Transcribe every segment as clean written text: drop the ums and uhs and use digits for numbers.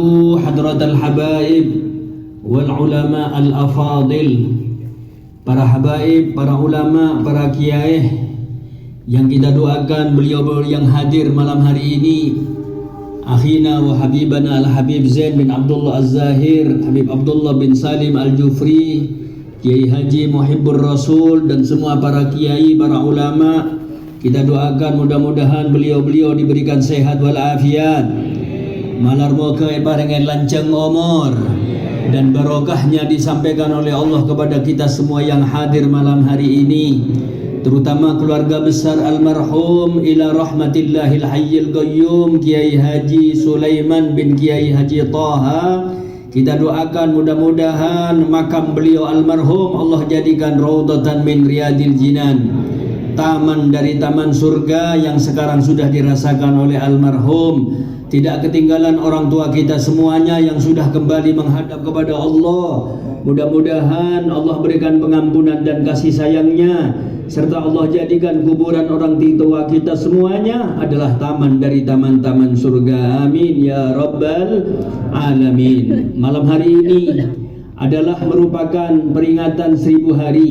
ba'du hadratal habaib wal ulama al afadil, para habaib, para ulama, para kiai yang kita doakan beliau-beliau yang hadir malam hari ini, akhina wa habibana al-Habib Zain bin Abdullah Az-Zahir, Habib Abdullah bin Salim Al-Jufri, Kiai Haji Muhibbur Rasul, dan semua para kiai, para ulama. Kita doakan mudah-mudahan beliau-beliau diberikan sehat walafiat, malar moga paringan lancang umur, dan barokahnya disampaikan oleh Allah kepada kita semua yang hadir malam hari ini, terutama keluarga besar almarhum ila rahmatillahil hayyil qayyum Kiai Haji Sulaiman bin Kiai Haji Taha. Kita doakan mudah-mudahan makam beliau almarhum Allah jadikan raudhatan min riyadil jinan, taman dari taman surga yang sekarang sudah dirasakan oleh almarhum. Tidak ketinggalan orang tua kita semuanya yang sudah kembali menghadap kepada Allah. Mudah-mudahan Allah berikan pengampunan dan kasih sayangnya, serta Allah jadikan kuburan orang tua kita semuanya adalah taman dari taman-taman surga. Amin ya rabbal alamin. Malam hari ini adalah merupakan peringatan 1000 hari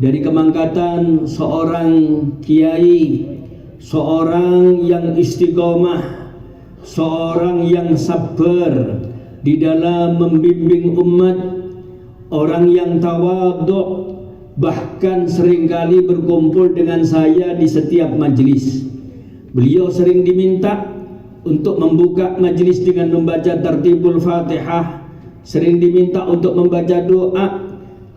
dari kemangkatan seorang kiai, seorang yang istiqomah, seorang yang sabar di dalam membimbing umat, orang yang tawadhu, bahkan seringkali berkumpul dengan saya di setiap majelis. Beliau sering diminta untuk membuka majelis dengan membaca tartibul Fatihah, sering diminta untuk membaca doa,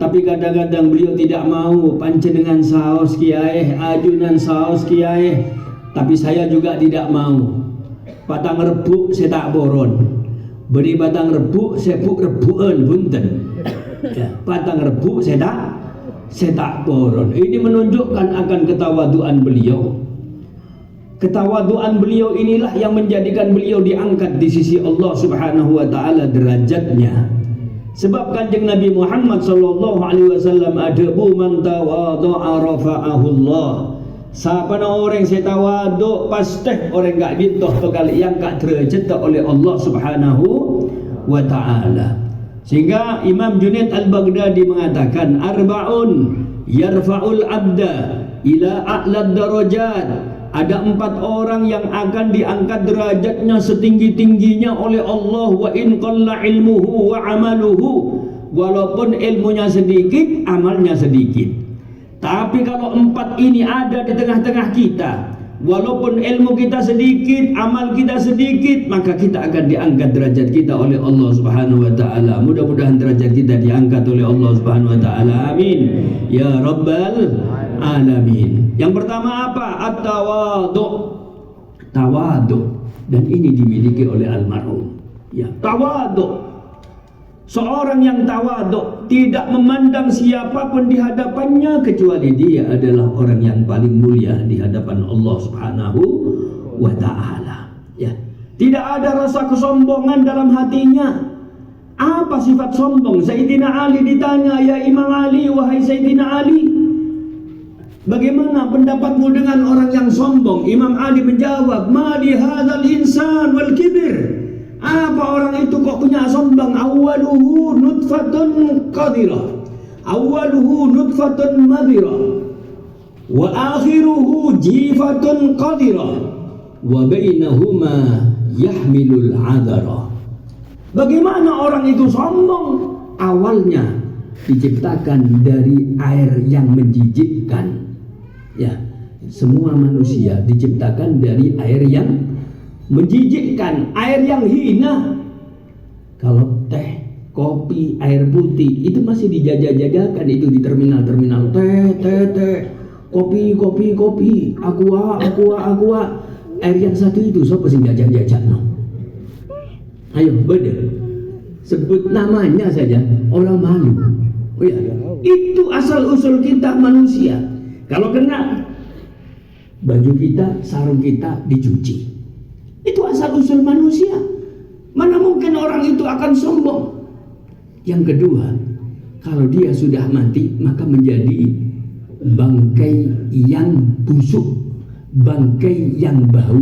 tapi kadang-kadang beliau tidak mau. Panjenengan saos kiai, ajunan saos kiai, tapi saya juga tidak mau. Patang rebuk saya tak boron, beri patang rebuk saya buk rebukan bunten. Ya, patang rebuk saya tak boron. Ini menunjukkan akan ketawaduan beliau. Ketawaduan beliau inilah yang menjadikan beliau diangkat di sisi Allah Subhanahu wa taala derajatnya. Sebab Kanjeng Nabi Muhammad sallallahu alaihi wasallam adabu man tawadha'a rafa'ahu Allah. Siapa orang saya tawadhu pasti orang gak bintoh bakal yang gak derajat oleh Allah Subhanahu wa taala. Sehingga Imam Junaid Al-Baghdadi mengatakan arba'un yarfa'ul abda ila a'lad darajat. Ada 4 orang yang akan diangkat derajatnya setinggi-tingginya oleh Allah. Wa in qalla ilmuhu wa amaluhu, walaupun ilmunya sedikit, amalnya sedikit. Tapi kalau 4 ini ada di tengah-tengah kita, walaupun ilmu kita sedikit, amal kita sedikit, maka kita akan diangkat derajat kita oleh Allah Subhanahu wa taala. Mudah-mudahan derajat kita diangkat oleh Allah Subhanahu wa taala. Amin ya rabbal alamin. Yang pertama apa? At-tawadhu. Tawadhu, dan ini dimiliki oleh almarhum. Ya, tawadhu. Seorang yang tawadhu tidak memandang siapapun di hadapannya kecuali dia adalah orang yang paling mulia di hadapan Allah Subhanahu wa taala. Ya. Tidak ada rasa kesombongan dalam hatinya. Apa sifat sombong? Sayyidina Ali ditanya, "Ya Imam Ali, wahai Sayyidina Ali, bagaimana pendapatmu dengan orang yang sombong?" Imam Ali menjawab, "Ma li hadzal insan wal kibir." Apa orang itu kok punya sombong? Awaluhu nutfatun qadirah, awaluhu nutfatun madhirah, wa akhiruhu jifatun qadirah, wa bainahuma yahmilul adharah. Bagaimana orang itu sombong? Awalnya diciptakan dari air yang menjijikkan. Ya, semua manusia diciptakan dari air yang menjijikkan, air yang hina. Kalau teh, kopi, air putih itu masih dijajah-jajakan itu di terminal-terminal. Teh, kopi, aqua. Air yang satu itu siapa sih jajah-jajah no? Ayo beda, sebut namanya saja orang malu. Oh ya, itu asal-usul kita manusia. Kalau kena baju kita, sarung kita dicuci. Itu asal-usul manusia. Mana mungkin orang itu akan sombong. Yang kedua, kalau dia sudah mati maka menjadi bangkai yang busuk, bangkai yang bau,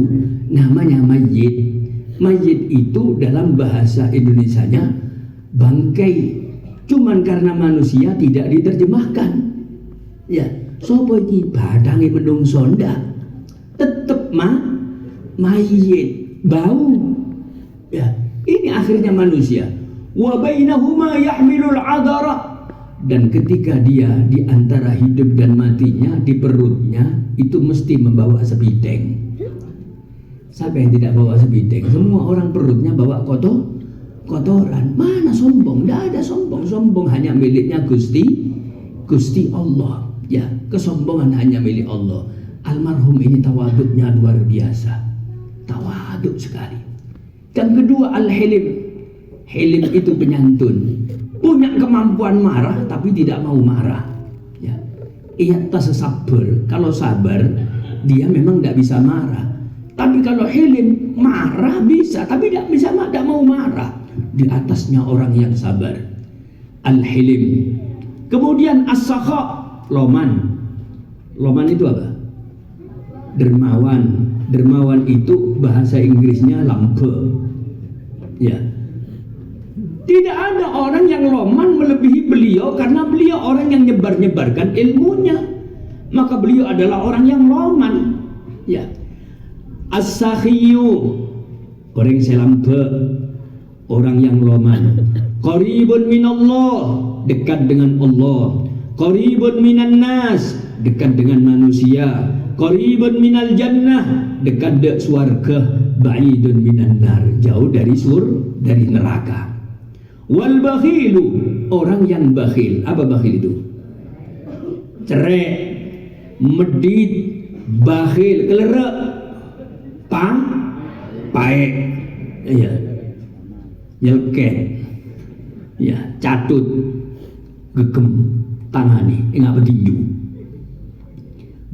namanya mayit. Mayit itu dalam bahasa Indonesianya bangkai. Cuman karena manusia tidak diterjemahkan. Ya, sopo iki badange menungso ndak. Tetep mayit, bau. Ya, ini akhirnya manusia. Wa bainahuma yahmilul adara. Dan ketika dia di antara hidup dan matinya, di perutnya itu mesti membawa sepideng. Siapa yang tidak bawa sepideng? Semua orang perutnya bawa kotoran. Mana sombong? Tidak ada sombong. Sombong hanya miliknya Gusti Allah. Ya, kesombongan hanya milik Allah. Almarhum ini tawaduknya luar biasa. Tawaduk sekali. Yang kedua, al-hilim. Hilim itu penyantun. Punya kemampuan marah tapi tidak mau marah. Ya. Ia tas sabar. Kalau sabar, dia memang tidak bisa marah. Tapi kalau hilim, marah bisa, tapi tidak bisa, tidak mau marah. Di atasnya orang yang sabar. Al-hilim. Kemudian as-sakha, loman. Loman itu apa? Dermawan. Dermawan itu bahasa Inggrisnya lambe. Ya. Tidak ada orang yang loman melebihi beliau karena beliau orang yang nyebar-nyebarkan ilmunya. Maka beliau adalah orang yang loman. Ya. As-sakhiyu, orang selambe, orang yang loman. Qaribun minallah, dekat dengan Allah. Qaribun minan nas, dekat dengan manusia. Qaribun minal jannah, dekat dengan surga. Ba'idun minan nar, jauh dari dari neraka. Wal bakhilu, orang yang bakhil. Apa bakhil itu? Cerai, medit, bakhil, kelerek, paek, ya, nyelket, ya, catut, gegem, tangani, ingat petinju.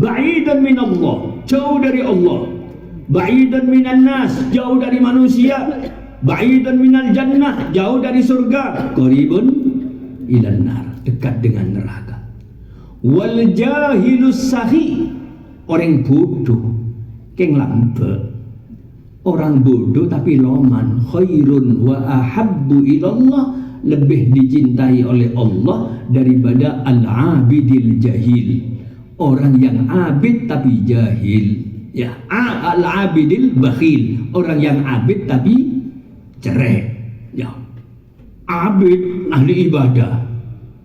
Ba'idan min Allah, jauh dari Allah. Ba'idan minan nas, jauh dari manusia. Ba'idan minal jannah, jauh dari surga. Qaribun ilan nar, dekat dengan neraka. Wal jahilus sahi, orang bodoh, keng lambe. Orang bodoh tapi loman. Khairun wa ahabbu ilallah, lebih dicintai oleh Allah daripada al-abidil jahil. Orang yang abid tapi jahil. Ya, al-abidil bakhil, orang yang abid tapi cerai. Ya, abid ahli ibadah.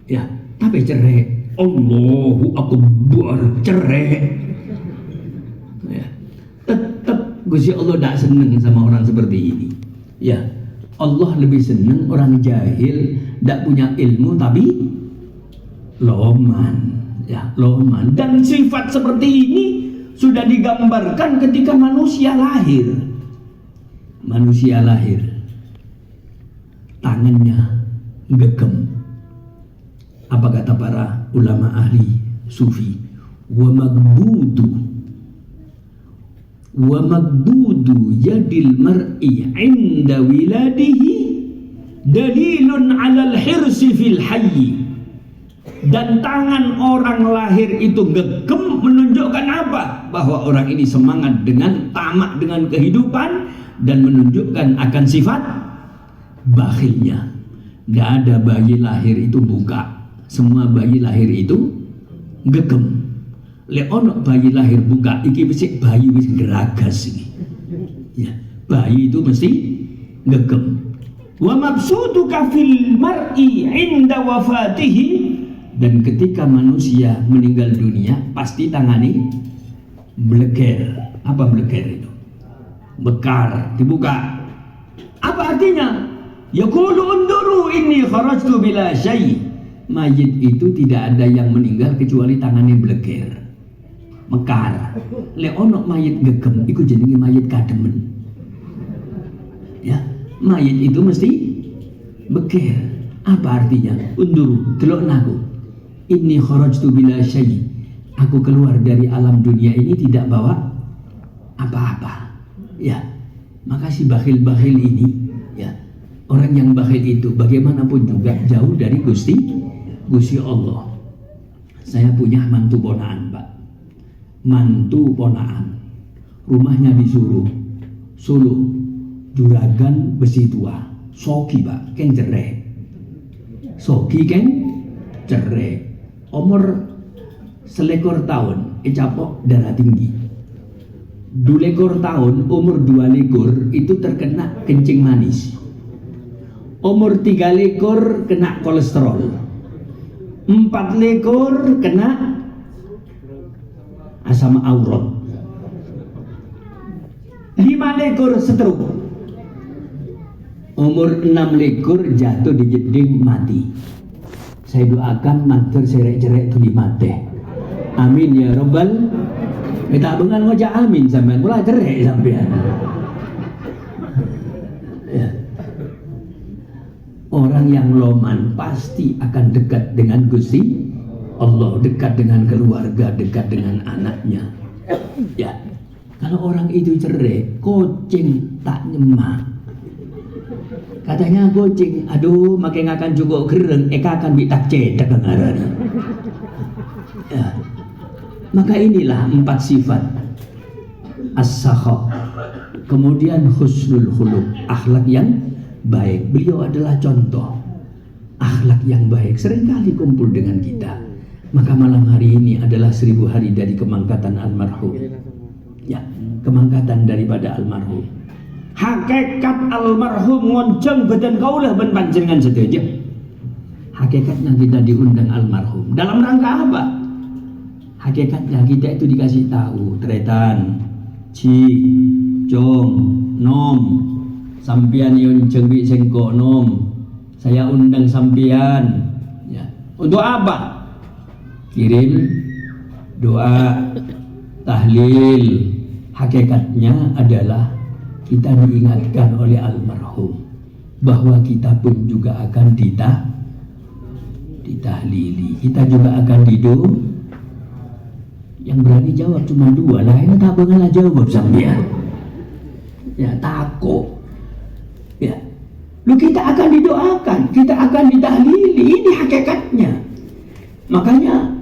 Ya, tapi cerai. Allahu akbar, cerai. Ya, tetap Gusti Allah tidak senang sama orang seperti ini. Ya, Allah lebih senang orang jahil, tidak punya ilmu tapi loman. Ya, loman. Dan sifat seperti ini sudah digambarkan ketika manusia lahir. Manusia lahir, tangannya gegem. Apa kata para ulama ahli sufi? Wa magbudu yadil mar'i 'inda wiladihi dalilun 'alal hirsi fil hayy. Dan tangan orang lahir itu gegem menunjukkan apa? Bahwa orang ini semangat dengan tamak dengan kehidupan dan menunjukkan akan sifat bakhilnya. Tidak ada bayi lahir itu buka. Semua bayi lahir itu gegem. Le ono bayi lahir buka, iki mesti bayi wis geragas ini. Ya, bayi itu mesti gegem. Wa mabsutuka fil mar'i 'inda wafatihi. Dan ketika manusia meninggal dunia, pasti tangani bleger. Apa bleger itu? Bekar, dibuka. Apa artinya? Yaqulu unduru inni kharajtu bila syai'. Mayit itu tidak ada yang meninggal kecuali tangannya bleger. Mekar. Le ono mayit gegem, iku jenenge mayit kademen. Ya, mayit itu mesti beker. Apa artinya? Unduru, delok naku. Inni kharajtu bila syai'. Aku keluar dari alam dunia ini tidak bawa apa-apa. Ya, maka si bakhil-bakhil ini, ya, orang yang bakhil itu bagaimanapun juga jauh dari Gusti Allah. Saya punya mantu ponaan, Pak. Mantu ponaan. Rumahnya di Solo. juragan besi tua, soki pak, kan cerai, soki kan cerai, umur selekor tahun, capok darah tinggi, 2 lekor tahun, umur 2 lekor itu terkena kencing manis, umur 3 lekor kena kolesterol, 4 lekor kena asam aurat, 5 lekor stroke, umur 6 lekor jatuh di jeding mati. Saya doakan matur serek-cerek tuli mati. Amin ya robbal. Kita bengan ngojak amin sampean, mulai cerek sampean. Ya. Orang yang loman pasti akan dekat dengan Gusti Allah, dekat dengan keluarga, dekat dengan anaknya. Ya. Kalau orang itu cerai, kucing tak nyemah. Katanya kucing, aduh makin akan juga gereng, akan bitak cedak ngarani. Ya. Maka inilah 4 sifat as-sakha, kemudian husnul khuluq, akhlak yang baik. Beliau adalah contoh akhlak yang baik, seringkali kumpul dengan kita. Maka malam hari ini adalah 1000 hari dari kemangkatan almarhum. Ya, kemangkatan daripada almarhum. Hakikat almarhum ngonceng badan kaulah ben panjenengan sedaja. Hakikatnya kita diundang almarhum. Dalam rangka apa? Hakikatnya kita itu dikasih tahu, tretan, ci, jong, nom, sampian yun jengbi sengko nom, saya undang sampian. Ya. Untuk apa? Kirim doa, tahlil. Hakikatnya adalah kita diingatkan oleh almarhum bahwa kita pun juga akan ditahlili, kita juga akan yang berani jawab cuma 2 lah, ini tak bakalan jawab sampean. Ya takut. Ya. Lu kita akan didoakan, kita akan ditahlili, ini hakikatnya. Makanya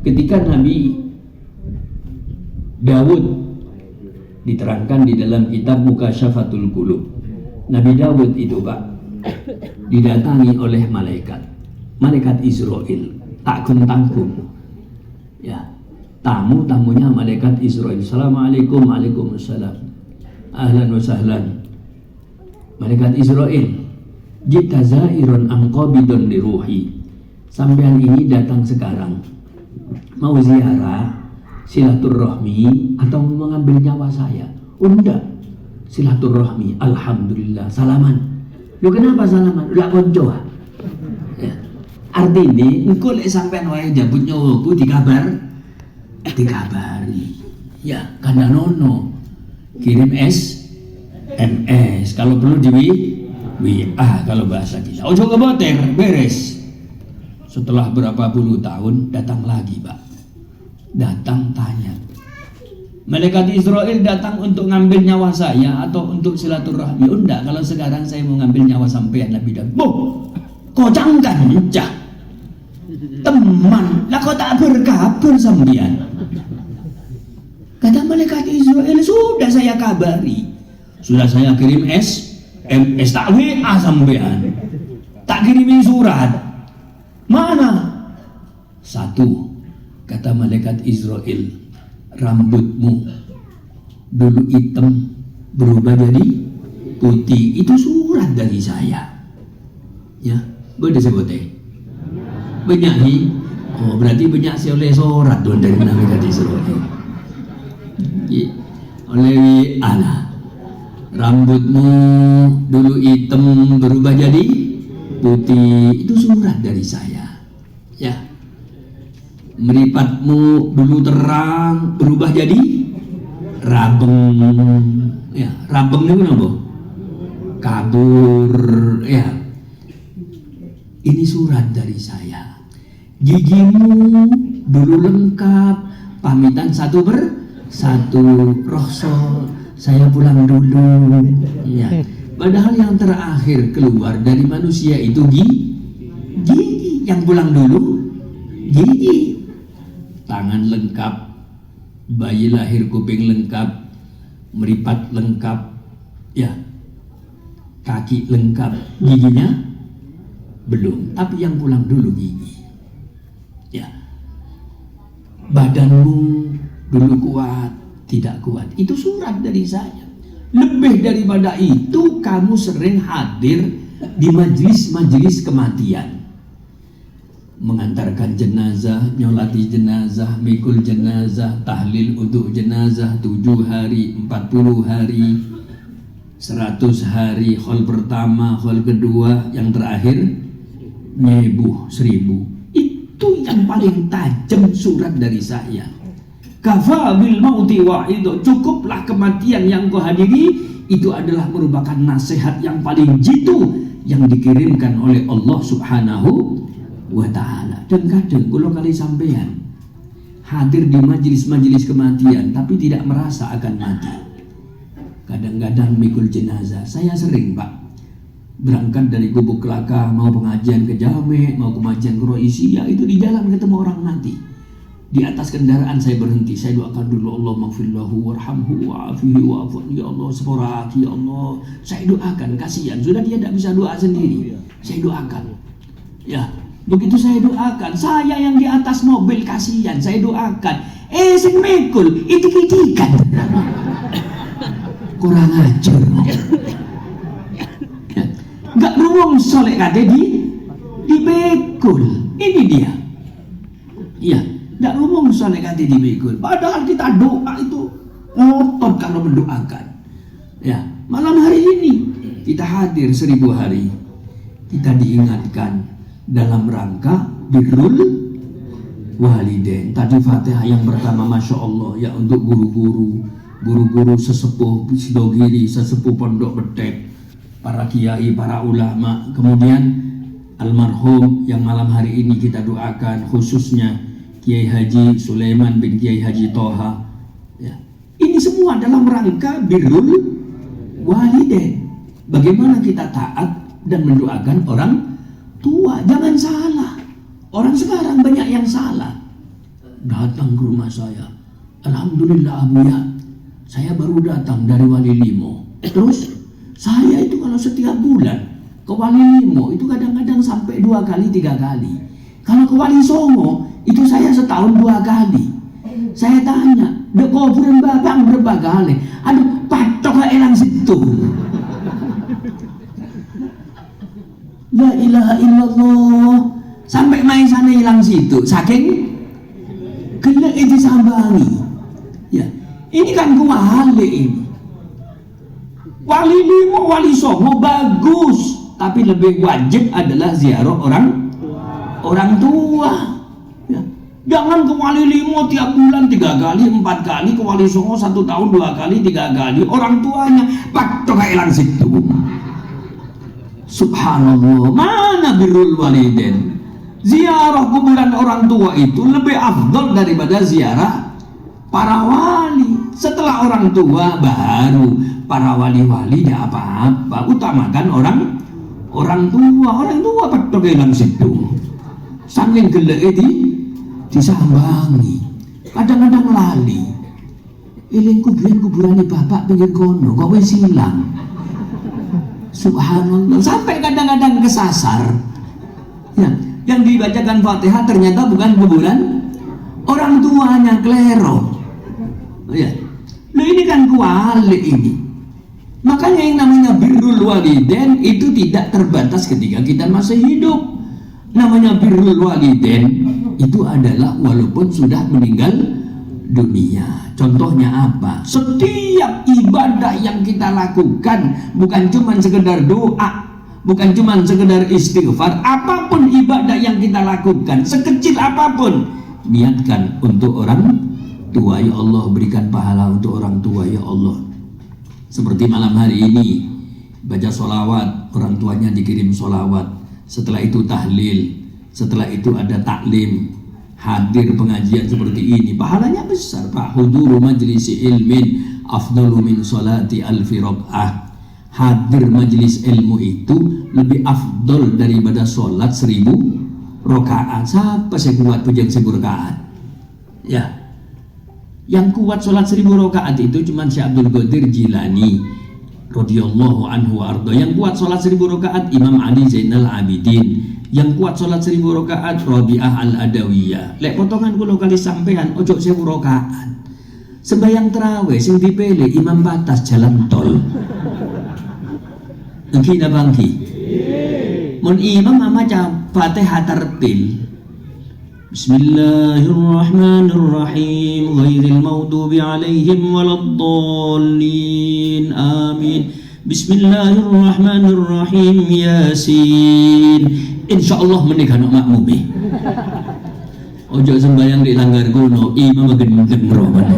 ketika Nabi Daud diterangkan di dalam kitab Mukasyafatul Qulub, Nabi Daud itu Pak didatangi oleh malaikat Israel, tak tangkum. Ya. Tamunya malaikat Israel. Assalamualaikum, waalaikumsalam, ahlan wa sahlan. Malaikat Israel, jita zairun amqabidun li ruhi. Sampean ini datang sekarang mau ziarah, silaturahmi atau mengambil nyawa saya? Enggak, silaturahmi. Alhamdulillah, salaman. Lu kenapa salaman? Udah konco. Ya. Artinya engko lek sampean wae jabut nyawaku dikabari. Ya, karena nono kirim SMS, kalau perlu di WA kalau bahasa kita. Ojo keboter, beres. Setelah berapa puluh tahun datang lagi Pak, datang tanya, malaikat Israel datang untuk ngambil nyawa saya atau untuk silaturahmi? Oh enggak, kalau sekarang saya mau ngambil nyawa sampean. Nabi bilang, boh, kau jangan cah teman, lah kau tak berkabar sampean. Kata malaikat Israel, sudah saya kabari, sudah saya kirim SMS, tak WA sampean, tak kirimin surat. Mana? 1, kata malaikat Israel, rambutmu dulu hitam berubah jadi putih, itu surat dari saya. Ya, boleh disebutnya banyak nih. Oh, berarti banyak sih oleh surat tuh dari malaikat Israel. Oleh Allah, rambutmu dulu hitam berubah jadi putih, itu surat dari saya. Ya, meripatmu dulu terang berubah jadi rabeng. Ya, rabeng itu apa? Kabur. Ya, ini surat dari saya. Gigimu dulu lengkap, pamitan satu rohso, saya pulang dulu. Ya. Padahal yang terakhir keluar dari manusia itu gigi, yang pulang dulu gigi. Tangan lengkap, bayi lahir kuping lengkap, meripat lengkap. Ya, kaki lengkap, giginya belum, tapi yang pulang dulu gigi. Ya, badanmu dulu kuat, tidak kuat, itu surat dari saya. Lebih daripada itu, kamu sering hadir di majelis-majelis kematian, mengantarkan jenazah, nyolati jenazah, mikul jenazah, tahlil untuk jenazah 7 hari, 40 hari, 100 hari, khol pertama, khol kedua, yang terakhir nyebuh 1000. Itu yang paling tajam surat dari saya. Kafa bil mauti wa'idho, cukuplah kematian yang kau hadiri. Itu adalah merupakan nasihat yang paling jitu yang dikirimkan oleh Allah Subhanahu wa ta'ala. Dan kadang kalau kali sampean hadir di majelis-majelis kematian tapi tidak merasa akan mati, kadang-kadang mikul jenazah. Saya sering, Pak, berangkat dari Gubuk Kelaka, mau pengajian ke Jame, mau pengajian ke Roisia, itu di jalan ketemu orang mati. Di atas kendaraan saya berhenti, saya doakan dulu, Allah maghfirlahu warhamhu wa'afihi wa'afun, ya Allah seporaki, ya Allah. Saya doakan, kasihan, sudah dia tidak bisa doa sendiri, saya doakan. Ya, begitu saya doakan, saya yang di atas mobil kasihan, saya doakan. Sing mikul, itik-itikan. Kurang ajar. Gak ruang soleh kade di bekul. Ini dia. Iya, gak ruang soleh kade di bekul. Padahal kita doa itu ngotot kalau mendoakan. Ya, malam hari ini kita hadir 1000 hari. Kita diingatkan dalam rangka birrul walidain. Tadi Fatihah yang pertama, Masya Allah, ya untuk guru-guru sesepuh Sidogiri, sesepuh Pondok Betek, para kiai, para ulama, kemudian almarhum yang malam hari ini kita doakan, khususnya Kiai Haji Sulaiman bin Kiai Haji Toha. Ya. Ini semua dalam rangka birrul walidain. Bagaimana kita taat dan mendoakan orang tua. Jangan salah. Orang sekarang banyak yang salah. Datang ke rumah saya, alhamdulillah Abu ya, saya baru datang dari Wali Limo. Terus saya itu kalau setiap bulan ke Wali Limo itu kadang-kadang sampai 2 kali 3 kali. Kalau ke Wali Songo itu saya setahun 2 kali. Saya tanya, dek kuburan babang berapa kali? Aduh, patok elang situ. La ilaha illallah. Sampai main sana hilang situ, saking gelek itu sambangi. Ya, ini kan kuali ini. Wali Limo, Wali Songo bagus, tapi lebih wajib adalah ziarah orang tua. Ya. Jangan ke Wali Limo tiap bulan 3 kali, 4 kali, ke Wali Songo 1 tahun 2 kali, 3 kali. Orang tuanya patok hilang situ. Subhanallah, mana birrul walidain? Ziarah kuburan orang tua itu lebih afdal daripada ziarah para wali. Setelah orang tua baru para wali-wali, ya apa-apa, utamakan orang tua. Orang tua patok hilang situ. Saking gelek disambangi. Kadang-kadang lali. Eling kuburan bapak pinggir kono, kok wis ilang. Subhanallah, sampai kadang-kadang kesasar. Ya, yang dibacakan Fatihah ternyata bukan kuburan orang tuanya, klero. Ya. Nah, ini kan kuali ini. Makanya yang namanya birrul walidain itu tidak terbatas ketika kita masih hidup. Namanya birrul walidain itu adalah walaupun sudah meninggal dunia. Contohnya apa? Setiap ibadah yang kita lakukan bukan cuma sekedar doa, bukan cuma sekedar istighfar, apapun ibadah yang kita lakukan, sekecil apapun, niatkan untuk orang tua. Ya Allah, berikan pahala untuk orang tua, ya Allah. Seperti malam hari ini baca sholawat, orang tuanya dikirim sholawat, setelah itu tahlil, setelah itu ada taklim, hadir pengajian seperti ini, pahalanya besar Pak. Huduru majlisi ilmin afdalu min sholati alfi rakaah. Hadir majelis ilmu itu lebih afdol daripada sholat 1000 rakaat. Siapa sih kuat pujian 1000 rakaat? Ya, yang kuat sholat 1000 rakaat itu cuma Syekh Abdul Qadir Jilani. radhiyallahu anhu wa arda. Yang kuat sholat 1000 rakaat Imam Ali Zainal Abidin. Yang kuat sholat 1000 rakaat Rabi'ah Al-Adawiyah. Lek potongan kula kali sampean ojo 1000 rakaat. Sembayang terawih sing dipilih Imam Batas jalan tol. Engki napa engki? Mun imam maca Fatihah tartil. Bismillahirrahmanirrahim. Ghairil maghdubi alaihim waladdallin. Amin. Bismillahirrahmanirrahim. Yasin. Insyaallah menika nok makmumi. Ojo sembayang di langgar kuno, imam begendeng roman.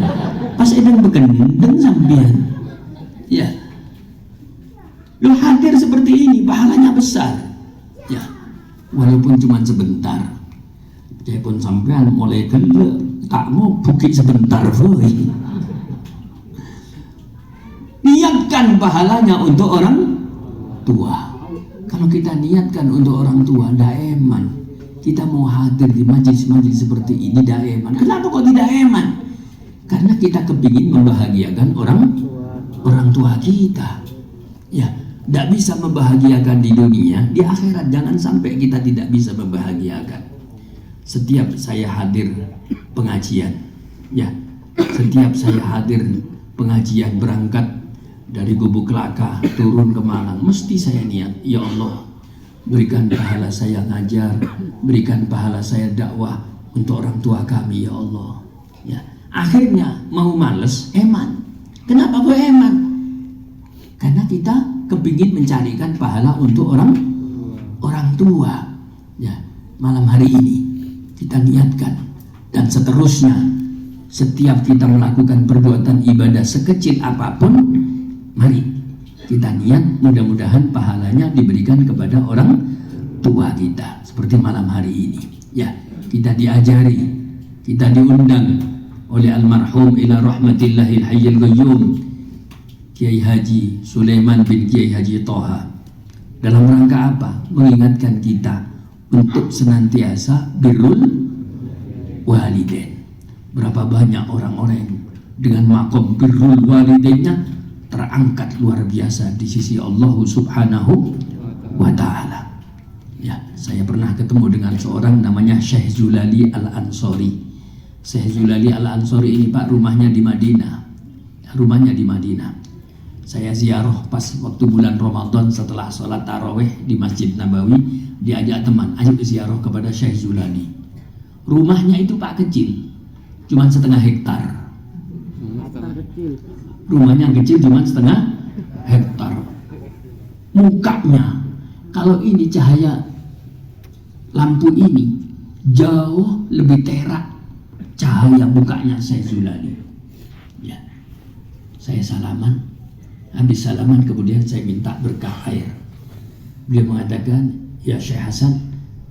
Pas edang begendeng sampean. Ya. Lo hadir seperti ini, pahalanya besar. Ya. Walaupun cuma sebentar. Dia pun sampean mulai gede, tak mau bukit sebentar, boy. Niatkan pahalanya untuk orang tua. Kalau kita niatkan untuk orang tua, daeman. Kita mau hadir di majlis-majlis seperti ini daeman. Kenapa kok tidak eman? Karena kita kepingin membahagiakan orang tua kita. Ya, tidak bisa membahagiakan di dunia, di akhirat jangan sampai kita tidak bisa membahagiakan. Setiap saya hadir pengajian, ya, setiap saya hadir pengajian berangkat dari Gubuk Kelaka turun ke Malang, mesti saya niat, ya Allah, berikan pahala saya ngajar, berikan pahala saya dakwah untuk orang tua kami, ya Allah. Ya, akhirnya mau males, eman. Kenapa gue eman? Karena kita kepingin mencarikan pahala untuk orang tua. Ya, malam hari ini kita niatkan, dan seterusnya setiap kita melakukan perbuatan ibadah sekecil apapun, mari kita niat mudah-mudahan pahalanya diberikan kepada orang tua kita. Seperti malam hari ini, ya, kita diajari, kita diundang oleh almarhum ila rahmatillahil hayyil qayyum Kiai Haji Sulaiman bin Kiai Haji Toha. Dalam rangka apa? Mengingatkan kita untuk senantiasa birrul walidain. Berapa banyak orang-orang dengan makom birrul walidainnya terangkat luar biasa di sisi Allah Subhanahu wa Ta'ala. Ya, saya pernah ketemu dengan seorang namanya Syekh Zulali Al-Ansori. Syekh Zulali Al-Ansori ini Pak rumahnya di Madinah. Rumahnya di Madinah. Saya ziarah pas waktu bulan Ramadan setelah sholat tarawih di Masjid Nabawi, diajak teman, ayo ziarah kepada Syekh Zulali. Rumahnya itu Pak kecil, cuma setengah hektar. Rumahnya kecil cuma setengah hektar. Mukanya, kalau ini cahaya lampu ini jauh lebih terak cahaya mukanya Syekh Zulali. Ya, saya salaman. Habis salaman kemudian saya minta berkah air. Beliau mengatakan, ya Syekh Hasan,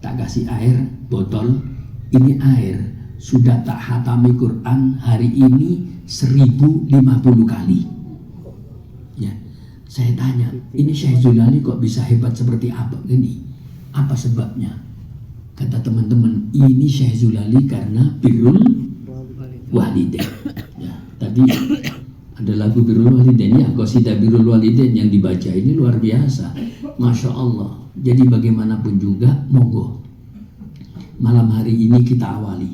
tak kasih air botol, ini air sudah tak hatami Quran hari ini 1050 kali. Ya, saya tanya, ini Syekh Zulali kok bisa hebat seperti apa ini? Apa sebabnya? Kata teman-teman, ini Syekh Zulali karena birrul walidain. Ya, tadi ada lagu birrul walidain, ya, qasidah birrul walidain yang dibaca ini luar biasa, masya Allah. Jadi bagaimanapun juga, monggo malam hari ini kita awali.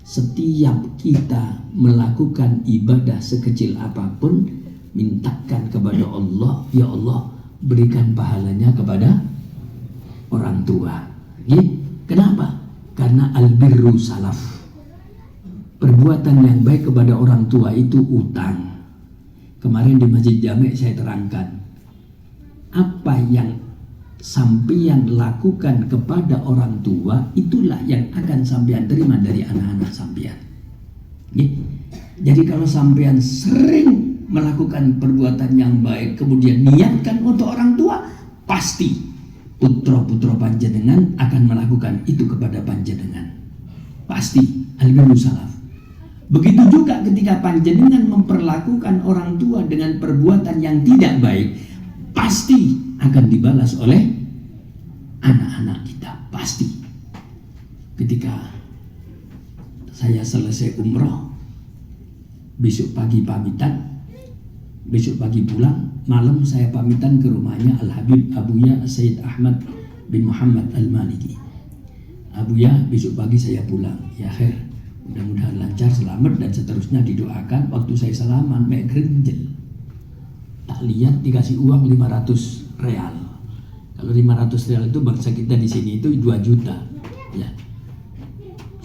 Setiap kita melakukan ibadah sekecil apapun, mintakan kepada Allah, ya Allah berikan pahalanya kepada orang tua. Kenapa? Karena albirru salaf, perbuatan yang baik kepada orang tua itu utang. Kemarin di Masjid Jami' saya terangkan, apa yang sampeyan lakukan kepada orang tua, itulah yang akan sampeyan terima dari anak-anak sampeyan. Jadi kalau sampeyan sering melakukan perbuatan yang baik, kemudian niatkan untuk orang tua, pasti putra-putra panjenengan akan melakukan itu kepada panjenengan. Pasti, al-birru salaf. Begitu juga ketika panjenengan memperlakukan orang tua dengan perbuatan yang tidak baik, pasti akan dibalas oleh anak-anak kita, pasti. Ketika saya selesai umroh, besok pagi pamitan, besok pagi pulang, malam saya pamitan ke rumahnya Al-Habib Abuya Sayyid Ahmad bin Muhammad Al-Maliki. Abuya, besok pagi saya pulang. Ya khair, mudah-mudahan lancar, selamat dan seterusnya, didoakan. Waktu saya salaman, mek grenjel. Tak lihat dikasih uang 500 real. Kalau 500 real itu bangsa kita di sini itu 2 juta. Ya.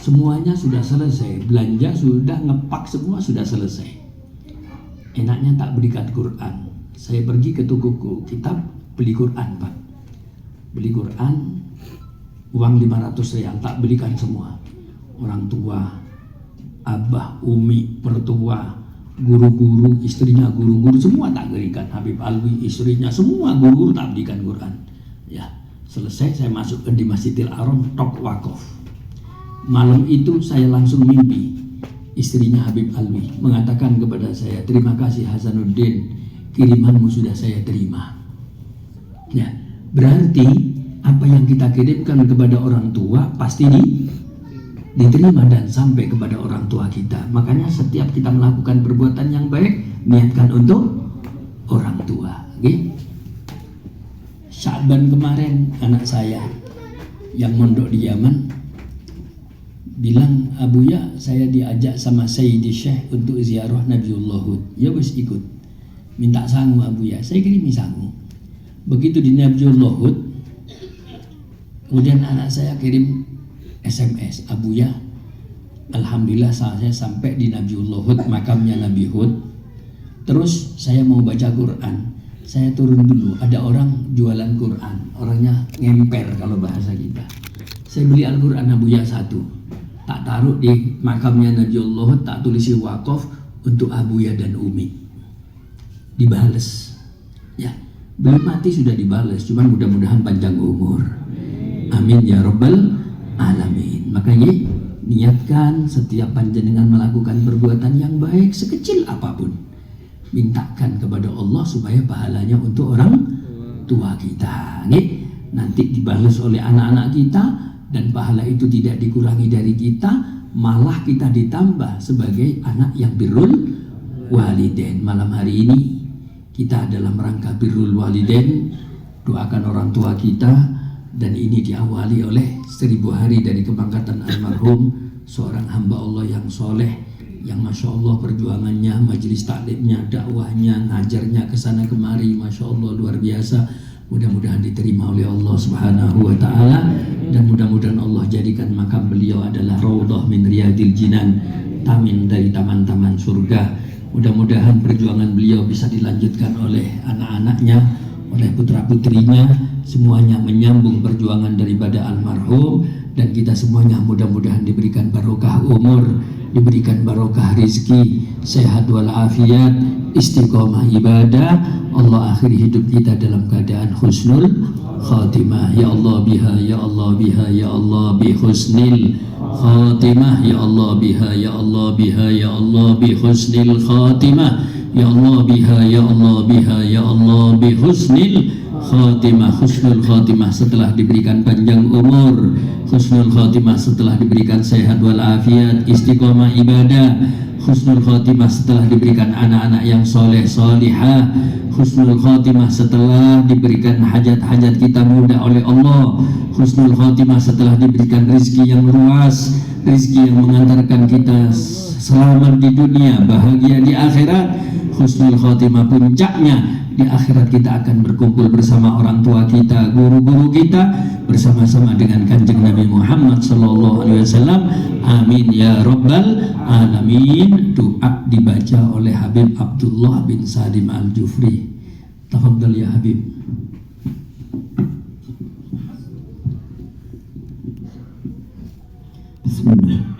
Semuanya sudah selesai, belanja sudah, ngepak semua sudah selesai. Enaknya tak berikan Quran. Saya pergi ke toko kitab, beli Quran, Pak. Beli Quran, uang 500 real, tak belikan semua. Orang tua, abah, umi, pertua, guru-guru, istrinya guru-guru, semua tak berikan. Habib Alwi, istrinya, semua guru-guru tak berikan Quran. Ya, selesai saya masuk di Masjidil Haram, tok wakaf. Malam itu saya langsung mimpi. Istrinya Habib Alwi mengatakan kepada saya, terima kasih Hasanuddin, kirimanmu sudah saya terima. Ya, berarti apa yang kita kirimkan kepada orang tua pasti diterima dan sampai kepada orang tua kita. Makanya setiap kita melakukan perbuatan yang baik, niatkan untuk orang tua. Okay? Sya'ban kemarin anak saya yang mondok di Yaman bilang, Abuya, saya diajak sama Sayyidi Syekh untuk ziarah Nabiullah Hud. Ya wis ikut. Minta sangu Abuya, saya kirimi sangu. Begitu di Nabiullah Hud, kemudian anak saya kirim SMS, Abuya, alhamdulillah saya sampai di Nabiullah Hud, makamnya Nabi Hud. Terus saya mau baca Quran. Saya turun dulu, ada orang jualan Quran, orangnya ngemper kalau bahasa kita. Saya beli Al-Quran Abuya 1, tak taruh di makamnya Nabiullah Hud, tak tulisi wakaf untuk Abuya dan Umi. Dibales. Ya, belum mati sudah dibales, cuman mudah-mudahan panjang umur. Amin ya rabbal alamin. Makanya niatkan setiap panjenengan melakukan perbuatan yang baik sekecil apapun, mintakan kepada Allah supaya pahalanya untuk orang tua kita. Nih, nanti dibalas oleh anak-anak kita dan pahala itu tidak dikurangi dari kita, malah kita ditambah sebagai anak yang birrul walidain. Malam hari ini kita dalam rangka birrul walidain, doakan orang tua kita, dan ini diawali oleh 1000 hari dari kebangkatan almarhum seorang hamba Allah yang soleh, yang Masya Allah perjuangannya, majelis taklimnya, dakwahnya, ngajarnya kesana kemari, Masya Allah luar biasa. Mudah-mudahan diterima oleh Allah Subhanahu wa Ta'ala, dan mudah-mudahan Allah jadikan makam beliau adalah raudhah min riyadil jinan, taman dari taman-taman surga. Mudah-mudahan perjuangan beliau bisa dilanjutkan oleh anak-anaknya, oleh putra-putrinya, semuanya menyambung perjuangan daripada almarhum, dan kita semuanya mudah-mudahan diberikan barokah umur, diberikan barokah rizki, sehat walafiat, istiqomah ibadah. Allah akhiri hidup kita dalam keadaan husnul khatimah. Ya Allah biha, ya Allah biha, ya Allah bi husnil khatimah. Ya Allah biha, ya Allah biha, ya Allah bi husnil khatimah. Ya Allah biha, ya Allah biha, ya Allah bi husnil khatimah. Husnul khatimah setelah diberikan panjang umur, husnul khatimah setelah diberikan sehat walafiat, istiqomah ibadah, husnul khatimah setelah diberikan anak-anak yang soleh solihah, husnul khatimah setelah diberikan hajat-hajat kita mudah oleh Allah, husnul khatimah setelah diberikan rezeki yang luas, rezeki yang mengantarkan kita selamat di dunia, bahagia di akhirat. Husnul khatimah puncaknya di akhirat kita akan berkumpul bersama orang tua kita, guru-guru kita, bersama-sama dengan kanjeng Nabi Muhammad sallallahu alaihi wasallam. Amin ya rabbal alamin. Doa dibaca oleh Habib Abdullah bin Salim Al-Jufri. Tafadhal ya Habib. Bismillah.